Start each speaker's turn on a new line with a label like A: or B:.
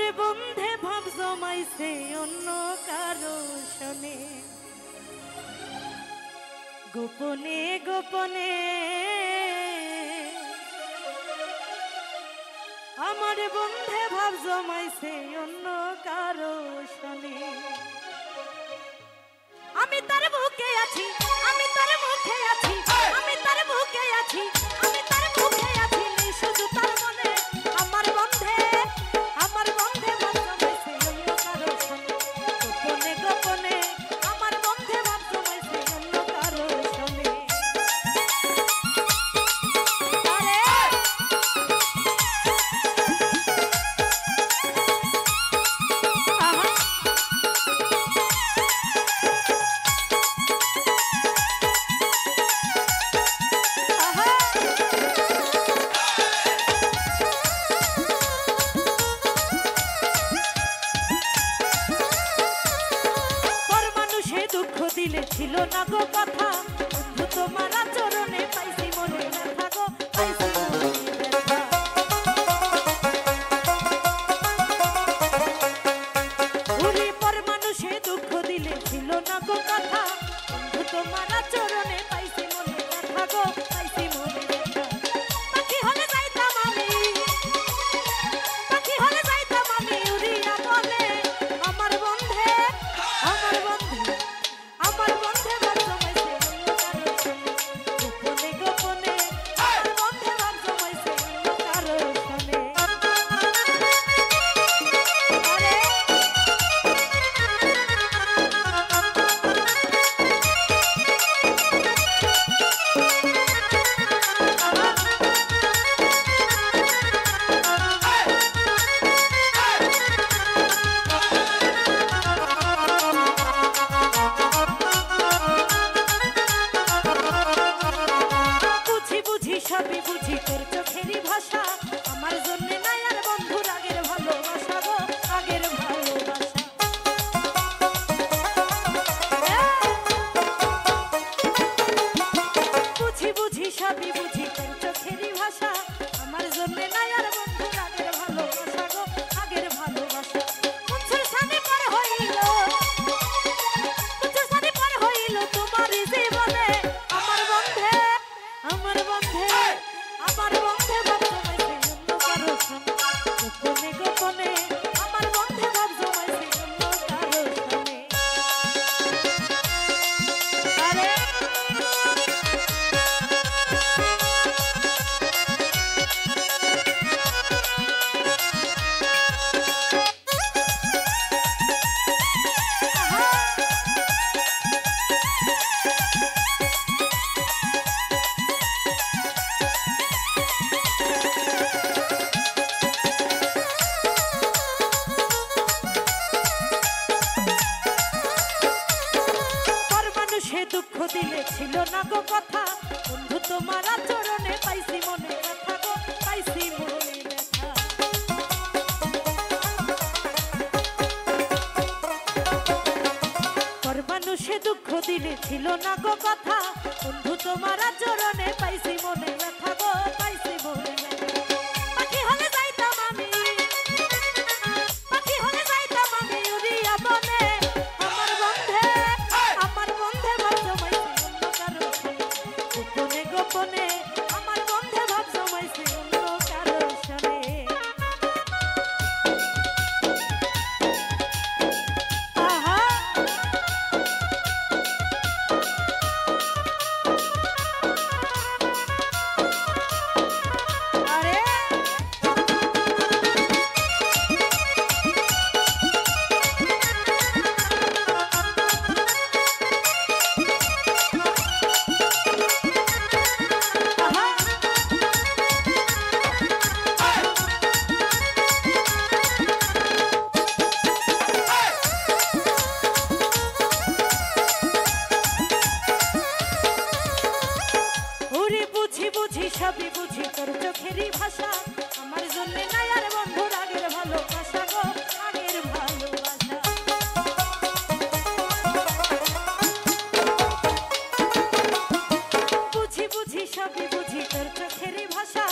A: আমারে বন্ধে ভাব জমাইছে অন্য কারো শোনে, গোপনে গোপনে আমার বন্ধে ভাব জমাইছে অন্য কারো শোনে। আমি তার বুকে আছি, আমি তার মুখে আছি, আমি তার বুকে আছি, আমি তার মুখে আছি, নেই শুধু তার মনে। আমার বন্ধে ভাব জমাইছে অন্য কারো শোনে, গোপনে গোপনে আমার বন্ধে ভাব জমাইছে অন্য কারো শোনে। দিলে ছিল না গো কথা, বন্ধু তোমার আচরণে পাইছি মনে ব্যথা গো, পাইছি মনে ব্যথা। ঘুরি পর মানুষে দুঃখ দিলে ছিল না গো কথা, বন্ধু তোমার আচরণে পাইছি মনে ব্যথা গো, পাইছি মনে ব্যথা। পাখি হলে যাইতাম আমি, পাখি হলে যাইতাম আমি উড়িয়া বলে, আমার বন্ধে আমার বন্ধে আমার বন্ধে ভাব জমাইছে অন্য কারো শোনে, গোপনে গোপনে আমার বন্ধে ভাব জমাইছে অন্য কারো শোনে। সবই বুঝি তোর চোখেরই ভাষা, আমার জন্য নাই আর বন্ধুর আগের ভালোবাসা গো, আগের ভালোবাসা। বুঝি বুঝি সবই বুঝি তোর চোখেরই ভাষা, আমার জন্য নাই আর বন্ধুর আগের ভালোবাসা গো, আগের ভালোবাসা। বছর সানে পর হইল, বছর সানে পর হইল তোমার জীবনে, আমার বন্ধে আমার বন্ধে আমার বন্ধে ভাব জমাইছে অন্য কারো শোনে, গোপনে গোপনে আমার বন্ধে ভাব জমাইছে অন্য কারো শোনে। আরে দুঃখ দিলে ছিল না গো কথা, বন্ধু তোমার আচরণে পাইছি মনে ব্যথা গো, পাইছি মনে ব্যথা। পর মানুষে দুঃখ দিলে ছিল না গো কথা, বন্ধু তোমার আচরণে পাইছি মনে ব্যথা গো, পাইছি মনে ব্যথা। পাখি হলে যাইতাম আমি, পাখি হলে যাইতাম আমি উড়িয়া বনে, আমার বন্ধে আমার বন্ধে ভাব জমাইছে অন্য কারো শোনে, গোপনে গোপনে আমার বন্ধে ভাব জমাইছে অন্য কারো শোনে। আহা সবই বুঝি তোর চোখেরই ভাষা, আমার জন্য নাই আর বন্ধুর আগের ভালোবাসা গো, আগের ভালোবাসা। বুঝি বুঝি সবই বুঝি তোর চোখেরই ভাষা,